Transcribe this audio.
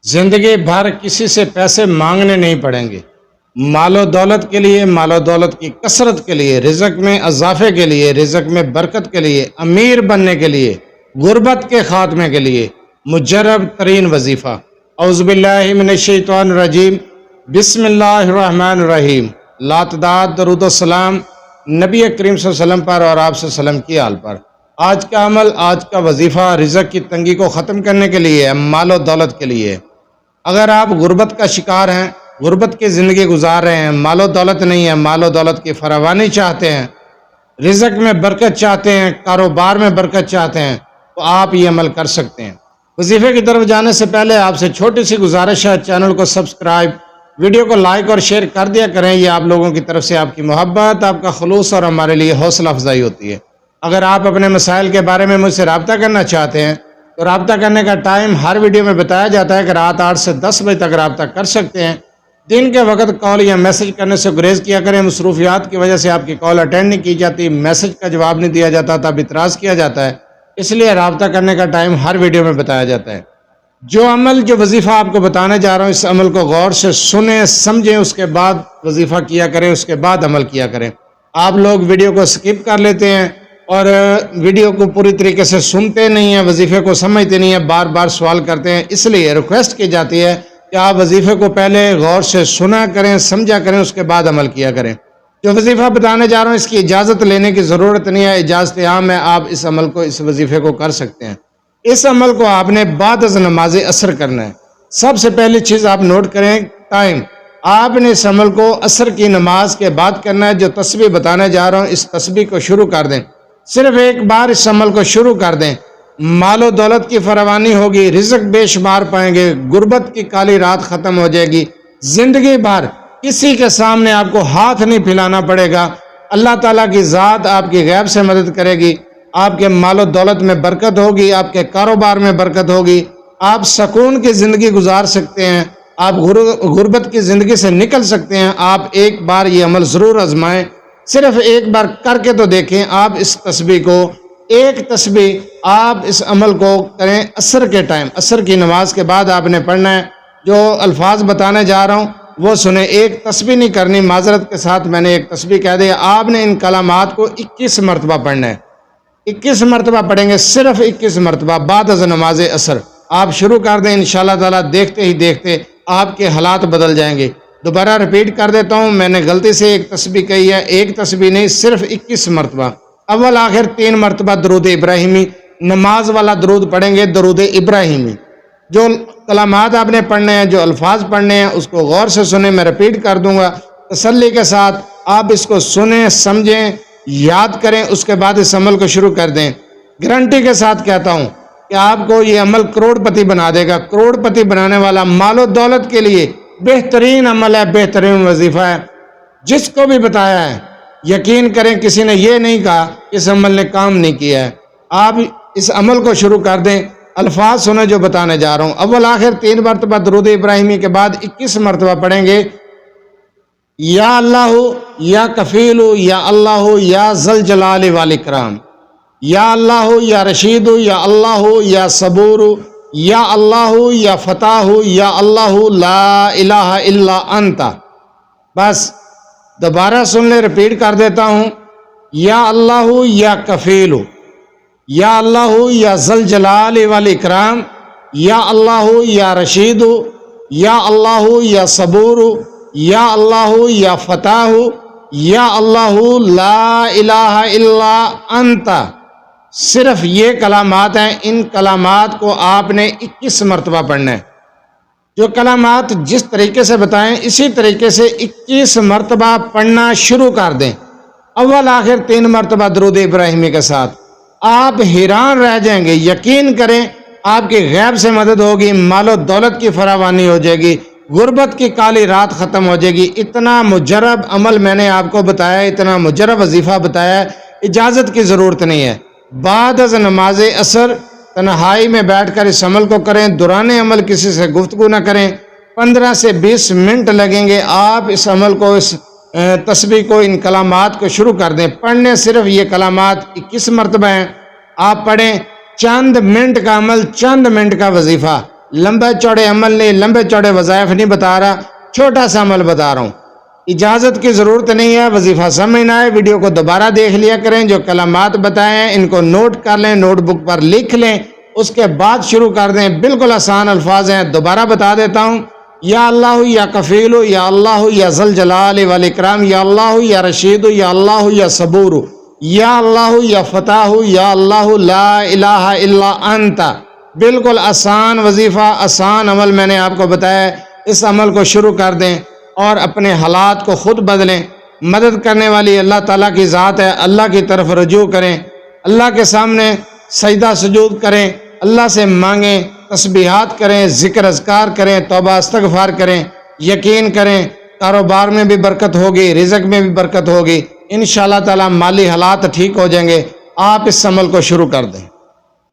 زندگی بھر کسی سے پیسے مانگنے نہیں پڑیں گے۔ مال و دولت کے لیے، مال و دولت کی کثرت کے لیے، رزق میں اضافے کے لیے، رزق میں برکت کے لیے، امیر بننے کے لیے، غربت کے خاتمے کے لیے مجرب ترین وظیفہ۔ اعوذ باللہ من الشیطان الرجیم، بسم اللہ الرحمن الرحیم۔ لاتعداد درود و سلام نبی کریم صلی اللہ علیہ وسلم پر اور آپ صلی اللہ علیہ وسلم کی آل پر۔ آج کا عمل، آج کا وظیفہ رزق کی تنگی کو ختم کرنے کے لیے، مال و دولت کے لیے۔ اگر آپ غربت کا شکار ہیں، غربت کی زندگی گزار رہے ہیں، مال و دولت نہیں ہے، مال و دولت کی فراوانی چاہتے ہیں، رزق میں برکت چاہتے ہیں، کاروبار میں برکت چاہتے ہیں، تو آپ یہ عمل کر سکتے ہیں۔ وظیفے کی طرف جانے سے پہلے آپ سے چھوٹی سی گزارش ہے، چینل کو سبسکرائب، ویڈیو کو لائک اور شیئر کر دیا کریں۔ یہ آپ لوگوں کی طرف سے آپ کی محبت، آپ کا خلوص اور ہمارے لیے حوصلہ افزائی ہوتی ہے۔ اگر آپ اپنے مسائل کے بارے میں مجھ سے رابطہ کرنا چاہتے ہیں تو رابطہ کرنے کا ٹائم ہر ویڈیو میں بتایا جاتا ہے کہ رات 8 سے 10 بجے تک رابطہ کر سکتے ہیں۔ دن کے وقت کال یا میسج کرنے سے گریز کیا کریں، مصروفیات کی وجہ سے آپ کی کال اٹینڈ نہیں کی جاتی، میسج کا جواب نہیں دیا جاتا، تب اعتراض کیا جاتا ہے، اس لیے رابطہ کرنے کا ٹائم ہر ویڈیو میں بتایا جاتا ہے۔ جو وظیفہ آپ کو بتانے جا رہا ہوں، اس عمل کو غور سے سنیں، سمجھیں، اس کے بعد وظیفہ کیا کریں، اس کے بعد عمل کیا کریں۔ آپ لوگ ویڈیو کو سکپ کر لیتے ہیں اور ویڈیو کو پوری طریقے سے سنتے نہیں ہیں، وظیفے کو سمجھتے نہیں ہیں، بار بار سوال کرتے ہیں۔ اس لیے ریکویسٹ کی جاتی ہے کہ آپ وظیفے کو پہلے غور سے سنا کریں، سمجھا کریں، اس کے بعد عمل کیا کریں۔ جو وظیفہ بتانے جا رہا ہوں اس کی اجازت لینے کی ضرورت نہیں ہے، اجازت عام ہے، آپ اس عمل کو، اس وظیفے کو کر سکتے ہیں۔ اس عمل کو آپ نے بعد از نماز عصر کرنا ہے۔ سب سے پہلی چیز آپ نوٹ کریں، ٹائم۔ آپ نے اس عمل کو عصر کی نماز کے بعد کرنا ہے۔ جو تسبیح بتانے جا رہا ہوں، اس تسبیح کو شروع کر دیں، صرف ایک بار اس عمل کو شروع کر دیں، مال و دولت کی فراوانی ہوگی، رزق بے شمار پائیں گے، غربت کی کالی رات ختم ہو جائے گی، زندگی بھر کسی کے سامنے آپ کو ہاتھ نہیں پھیلانا پڑے گا، اللہ تعالیٰ کی ذات آپ کی غیب سے مدد کرے گی، آپ کے مال و دولت میں برکت ہوگی، آپ کے کاروبار میں برکت ہوگی، آپ سکون کی زندگی گزار سکتے ہیں، آپ غربت کی زندگی سے نکل سکتے ہیں۔ آپ ایک بار یہ عمل ضرور آزمائیں، صرف ایک بار کر کے تو دیکھیں۔ آپ اس تسبیح کو، ایک تسبیح آپ اس عمل کو کریں عصر کے ٹائم، عصر کی نماز کے بعد آپ نے پڑھنا ہے۔ جو الفاظ بتانے جا رہا ہوں وہ سنیں، ایک تسبیح نہیں کرنی، معذرت کے ساتھ میں نے ایک تسبیح کہہ دیا۔ آپ نے ان کلمات کو 21 مرتبہ پڑھنا ہے، 21 مرتبہ پڑھیں گے، صرف 21 مرتبہ بعد از نماز عصر۔ آپ شروع کر دیں، انشاءاللہ تعالیٰ دیکھتے ہی دیکھتے آپ کے حالات بدل جائیں گے۔ دوبارہ ریپیٹ کر دیتا ہوں، میں نے غلطی سے ایک تسبیح کہی ہے، ایک تسبیح نہیں، صرف 21 مرتبہ۔ اول آخر 3 مرتبہ درود ابراہیمی، نماز والا درود پڑھیں گے، درود ابراہیمی۔ جو کلمات آپ نے پڑھنے ہیں، جو الفاظ پڑھنے ہیں، اس کو غور سے سنیں، میں ریپیٹ کر دوں گا، تسلی کے ساتھ آپ اس کو سنیں، سمجھیں، یاد کریں، اس کے بعد اس عمل کو شروع کر دیں۔ گارنٹی کے ساتھ کہتا ہوں کہ آپ کو یہ عمل کروڑ پتی بنا دے گا۔ کروڑ پتی بنانے والا، مال و دولت کے لیے بہترین عمل ہے، بہترین وظیفہ ہے، جس کو بھی بتایا ہے یقین کریں کسی نے یہ نہیں کہا اس عمل نے کام نہیں کیا ہے۔ آپ اس عمل کو شروع کر دیں، الفاظ سنیں جو بتانے جا رہا ہوں۔ اول آخر 3 مرتبہ درود ابراہیمی کے بعد 21 مرتبہ پڑھیں گے، یا اللہ، یا کفیل، یا اللہ، یا ذل جلال والاکرام، یا اللہ، یا رشید، یا اللہ، یا صبور، یا اللہ، یا فتح، یا اللہ، لا الہ الا انت۔ بس دوبارہ سن لے، ریپیٹ کر دیتا ہوں، یا اللہ، یا کفیل، یا اللہ، یا ذل جلال والاکرام، یا اللہ، یا رشید، یا اللہ، یا صبور، یا اللہ، یا فتح، یا اللہ، لا الہ الا انت۔ صرف یہ کلمات ہیں، ان کلمات کو آپ نے 21 مرتبہ پڑھنا ہے۔ جو کلمات جس طریقے سے بتائیں اسی طریقے سے 21 مرتبہ پڑھنا شروع کر دیں، اول آخر 3 مرتبہ درود ابراہیمی کے ساتھ۔ آپ حیران رہ جائیں گے، یقین کریں، آپ کی غیب سے مدد ہوگی، مال و دولت کی فراوانی ہو جائے گی، غربت کی کالی رات ختم ہو جائے گی۔ اتنا مجرب عمل میں نے آپ کو بتایا ہے، اتنا مجرب وظیفہ بتایا ہے، اجازت کی ضرورت نہیں ہے۔ بعد از نماز عصر تنہائی میں بیٹھ کر اس عمل کو کریں، دوران عمل کسی سے گفتگو نہ کریں۔ 15 سے 20 منٹ لگیں گے، آپ اس عمل کو، اس تسبیح کو، ان کلمات کو شروع کر دیں۔ پڑھنے صرف یہ کلمات 21 مرتبہ ہیں، آپ پڑھیں۔ چند منٹ کا عمل، چند منٹ کا وظیفہ، لمبے چوڑے عمل نہیں، لمبے چوڑے وظائف نہیں بتا رہا، چھوٹا سا عمل بتا رہا ہوں۔ اجازت کی ضرورت نہیں ہے، وظیفہ سمجھنا ہے، ویڈیو کو دوبارہ دیکھ لیا کریں، جو کلمات بتائے ہیں ان کو نوٹ کر لیں، نوٹ بک پر لکھ لیں، اس کے بعد شروع کر دیں۔ بالکل آسان الفاظ ہیں، دوبارہ بتا دیتا ہوں۔ یا اللہ یا کفیل، یا اللہ یا ذل جلال والاکرام، یا اللہ یا رشید، یا اللہ یا صبور، یا اللہ یا فتح، یا اللہ لا الہ الا انت۔ بالکل آسان وظیفہ، آسان عمل میں نے آپ کو بتایا ہے، اس عمل کو شروع کر دیں اور اپنے حالات کو خود بدلیں۔ مدد کرنے والی اللہ تعالیٰ کی ذات ہے، اللہ کی طرف رجوع کریں، اللہ کے سامنے سجدہ سجود کریں، اللہ سے مانگیں، تسبیحات کریں، ذکر اذکار کریں، توبہ استغفار کریں، یقین کریں کاروبار میں بھی برکت ہوگی، رزق میں بھی برکت ہوگی، انشاءاللہ تعالیٰ مالی حالات ٹھیک ہو جائیں گے۔ آپ اس عمل کو شروع کر دیں۔